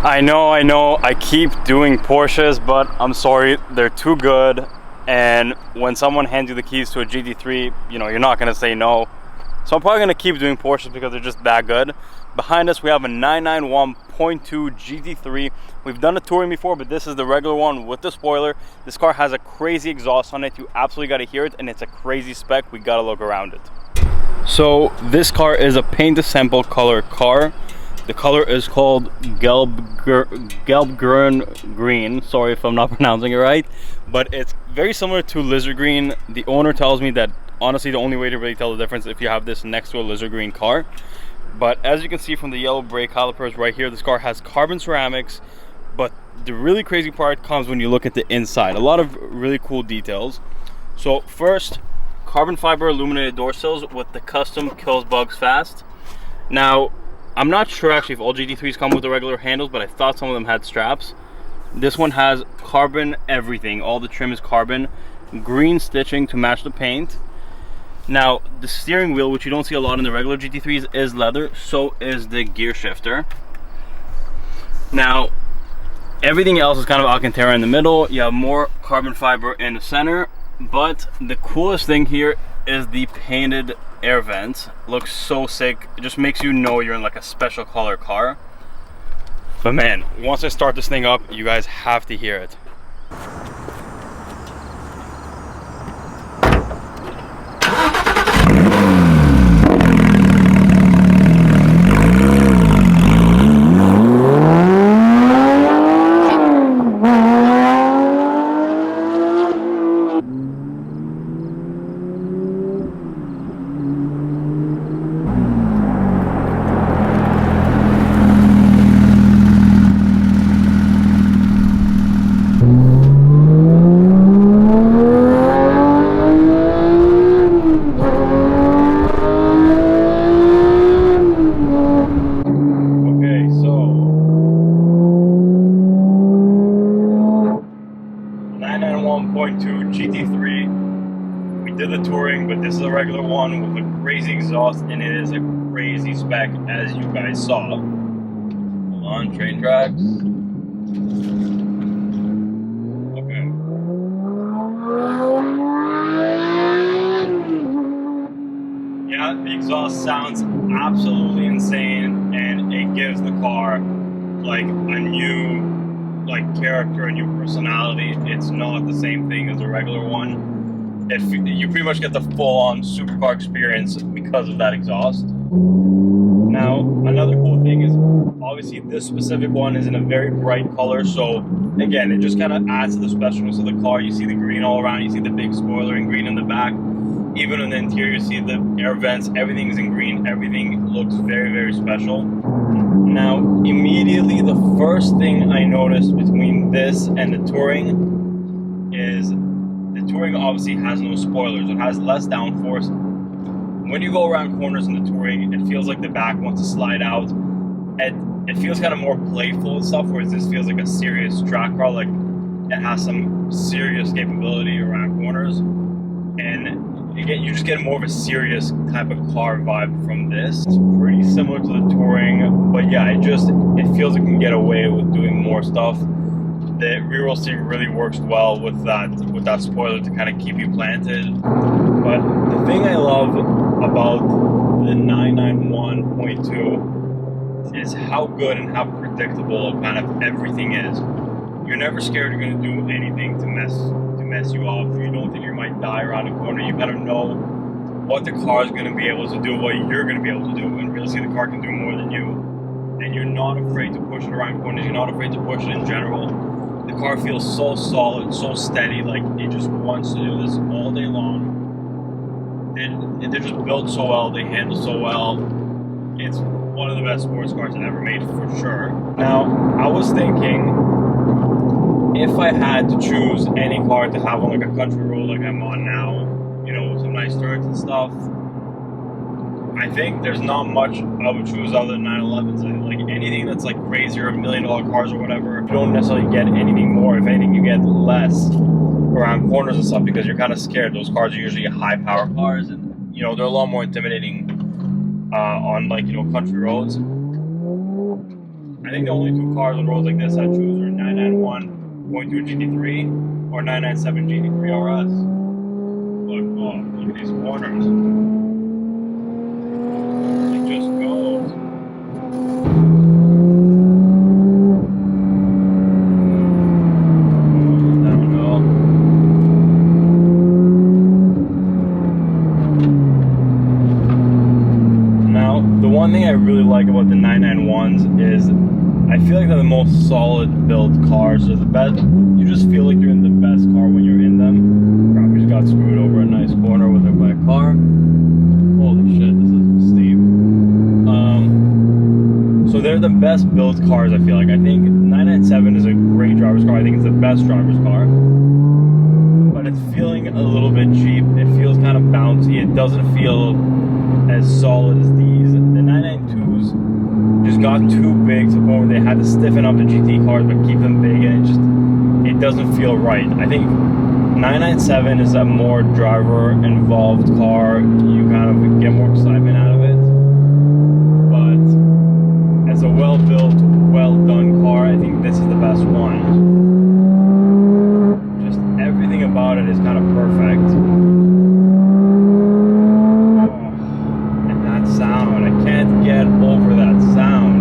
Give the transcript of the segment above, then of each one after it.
I know, I keep doing Porsches, but I'm sorry, they're too good. And when someone hands you the keys to a GT3, you know, you're not gonna say no. So I'm probably gonna keep doing Porsches because they're just that good. Behind us, we have a 991.2 GT3. We've done a touring before, but this is the regular one with the spoiler. This car has a crazy exhaust on it. You absolutely gotta hear it, and it's a crazy spec. We gotta look around it. So this car is a paint to sample color car. The color is called Gelbgrün Green. Sorry if I'm not pronouncing it right, but it's very similar to lizard green. The owner tells me that honestly the only way to really tell the difference if you have this next to a lizard green car. But as you can see from the yellow brake calipers right here, this car has carbon ceramics, but the really crazy part comes when you look at the inside. A lot of really cool details. So first, carbon fiber illuminated door sills with the custom kills bugs fast. Now, I'm not sure actually if all GT3s come with the regular handles, but I thought some of them had straps. This one has carbon everything. All the trim is carbon. Green stitching to match the paint. Now, the steering wheel, which you don't see a lot in the regular GT3s, is leather. So is the gear shifter. Now, everything else is kind of Alcantara in the middle. You have more carbon fiber in the center. But the coolest thing here is the painted air vents. Looks so sick. It just makes you know you're in like a special color car. But man, once I start this thing up, you guys have to hear it. GT3. We did the touring, but this is a regular one with a crazy exhaust, and it is a crazy spec as you guys saw. Hold on, train tracks. Okay. Yeah, the exhaust sounds absolutely insane, and it gives the car like a new character, a new personality. It's not the same thing as a regular one. You pretty much get the full-on supercar experience because of that exhaust. Now, another cool thing is obviously this specific one is in a very bright color, so again, it just kind of adds to the specialness of the car. You see the green all around, you see the big spoiler in green in the back. Even in the interior, you see the air vents, everything's in green, everything looks very, very special. Now, immediately, the first thing I noticed between this and the touring is the touring obviously has no spoilers. It has less downforce. When you go around corners in the touring, it feels like the back wants to slide out. And it feels kind of more playful and stuff, whereas this feels like a serious track car, like it has some serious capability around corners. And again, you just get more of a serious type of car vibe from this. It's pretty similar to the touring, but yeah, it feels it can get away with doing more stuff. The rear wheel steering really works well with that spoiler to kind of keep you planted. But the thing I love about the 991.2 is how good and how predictable kind of everything is. You're never scared you're going to do anything to mess you up. You don't think you might die around the corner. You gotta know what the car is going to be able to do, what you're going to be able to do, and realistically the car can do more than you. And you're not afraid to push it around corners. You're not afraid to push it in general. The car feels so solid, so steady, like it just wants to do this all day long. They're just built so well, they handle so well. It's one of the best sports cars I've ever made for sure. Now, I was thinking, if I had to choose any car to have on like a country road like I'm on now, you know, some nice turns and stuff, I think there's not much I would choose other than 911s. Like anything that's like crazy or $1 million cars or whatever, you don't necessarily get anything more. If anything, you get less around corners and stuff because you're kind of scared. Those cars are usually high power cars, and you know they're a lot more intimidating on like, you know, country roads. I think the only two cars on roads like this I choose are 991 going to a GT3 or 997 GT3 RS. Look, oh, look at these corners. It just goes. Downhill. Now, the one thing I really like about the 991s is I feel like they're the most solid built cars. They're the best. You just feel like you're in the best car when you're in them. Crap, we just got screwed over a nice corner with our black car. Holy shit, this is steep. So they're the best built cars, I feel like. I think 997 is a great driver's car. I think it's the best driver's car. But it's feeling a little bit cheap. It feels kind of bouncy. It doesn't feel as solid as these. The 992s just got too big to the point where they had to stiffen up the GT cars but keep them big, and it doesn't feel right. I think 997 is a more driver involved car. You kind of get more excitement out of it. But as a well built, well done car, I think this is the best one. Just everything about it is kind of perfect. Sound. I can't get over that sound.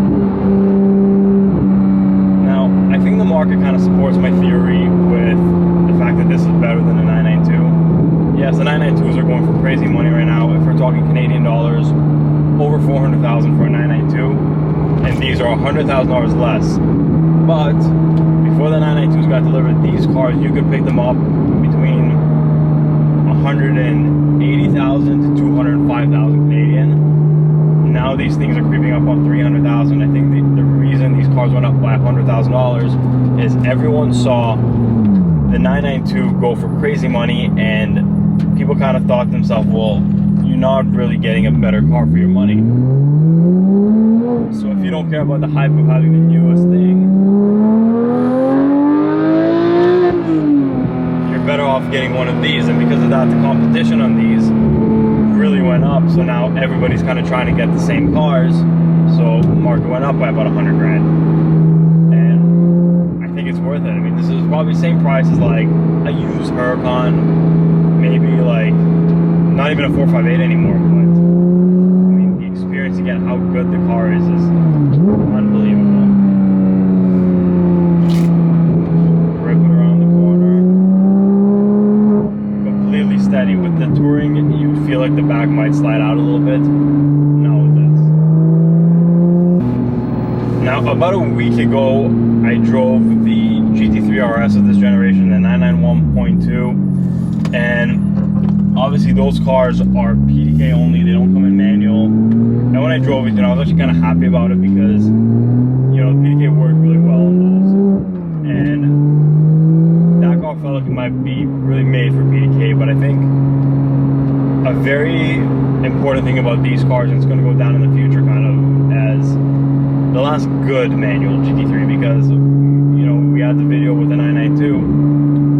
Now, I think the market kind of supports my theory with the fact that this is better than the 992. Yes, the 992s are going for crazy money right now. If we're talking Canadian dollars, over $400,000 for a 992, and these are $100,000 less. But before the 992s got delivered, these cars, you could pick them up between $180,000 to $205,000 Canadian. Now these things are creeping up on $300,000. I think the reason these cars went up by $100,000 is everyone saw the 992 go for crazy money, and people kind of thought to themselves, well, you're not really getting a better car for your money. So if you don't care about the hype of having the newest thing, you're better off getting one of these. And because of that, the competition on these really went up. So now everybody's kind of trying to get the same cars. So the market went up by about 100 grand. And I think it's worth it. I mean, this is probably the same price as like a used Huracan, maybe like not even a 458 anymore. But I mean, the experience to get how good the car is unbelievable. Steady. With the touring, you'd feel like the back might slide out a little bit. No, it does. Now, about a week ago, I drove the GT3 RS of this generation, the 991.2, and obviously those cars are PDK only. They don't come in manual. And when I drove it, I was actually kind of happy about it because, the PDK worked really well on those. And that car felt like it might be really made for PDK, but I think a very important thing about these cars, and it's going to go down in the future kind of as the last good manual GT3, because we had the video with the 992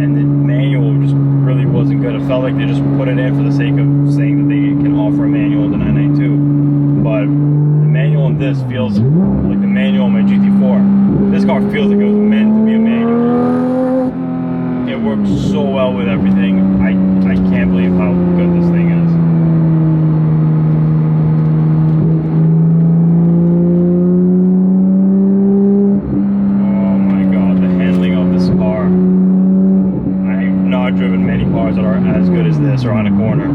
and the manual just really wasn't good. It felt like they just put it in for the sake of saying that they can offer a manual in the 992, but the manual in this feels like the manual in my GT4. This car feels like it was meant to be a manual. It works so well with everything. I can't believe how good this thing is. Oh my god, the handling of this car. I've not driven many cars that are as good as this or on a corner.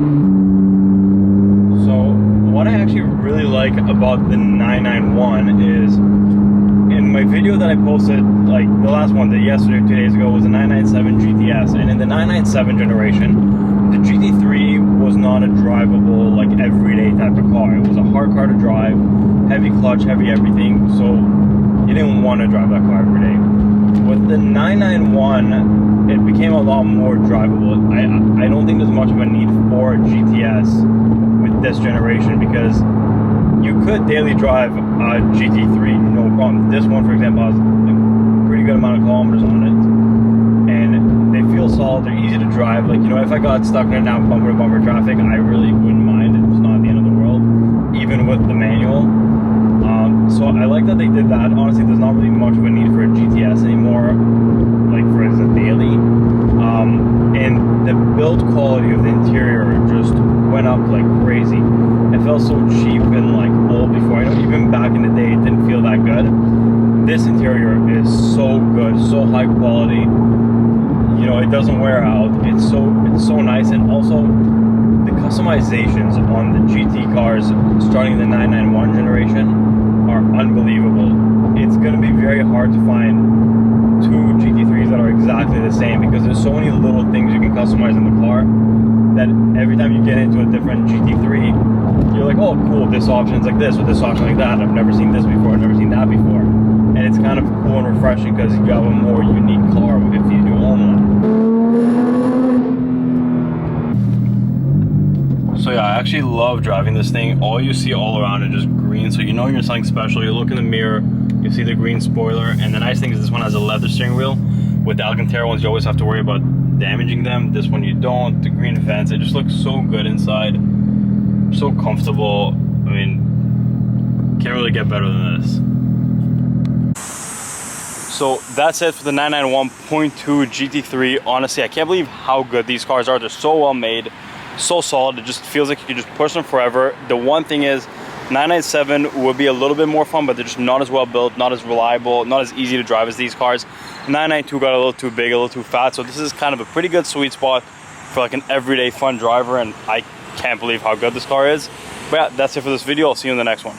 So what I actually really like about the 991 is, in my video that I posted, like the last one that yesterday or 2 days ago, was a 997 GTS, and in the 997 generation, the GT3 was not a drivable, like everyday type of car. It was a hard car to drive, heavy clutch, heavy everything, so you didn't want to drive that car every day. With the 991, it became a lot more drivable. I don't think there's much of a need for a GTS with this generation, because you could daily drive a GT3 no problem. This one, for example, has a pretty good amount of kilometers on it, and they feel solid. They're easy to drive. Like, if I got stuck in a down bumper to bumper traffic, I really wouldn't mind. It's not the end of the world, even with the manual. So I like that they did that. Honestly, there's not really much of a need for a GTS anymore, like for as a daily. And the build quality of the interior just went up like crazy. It felt so cheap and like old before. I know even back in the day it didn't feel that good. This interior is so good, so high quality. You know, it doesn't wear out. It's so nice, and also the customizations on the GT cars starting in the 991 generation are unbelievable. It's going to be very hard to find two GT3s that are exactly the same, because there's so many little things you can customize in the car that every time you get into a different GT3, you're like, oh cool, this option's like this, or this option like that. I've never seen this before, I've never seen that before. And it's kind of cool and refreshing because you have a more unique car if you do own one. So yeah, I actually love driving this thing. All you see all around is just green, so you know you're in something special. You look in the mirror, you see the green spoiler, and the nice thing is this one has a leather steering wheel. With the Alcantara ones, you always have to worry about damaging them. This one you don't. The green vents, it just looks so good inside. So comfortable. I mean, can't really get better than this. So that's it for the 991.2 GT3. Honestly, I can't believe how good these cars are. They're so well made, so solid. It just feels like you can just push them forever. The one thing is, 997 would be a little bit more fun, but they're just not as well built, not as reliable, not as easy to drive as these cars. 992 got a little too big, a little too fat, so this is kind of a pretty good sweet spot for like an everyday fun driver, and I can't believe how good this car is. But yeah, that's it for this video. I'll see you in the next one.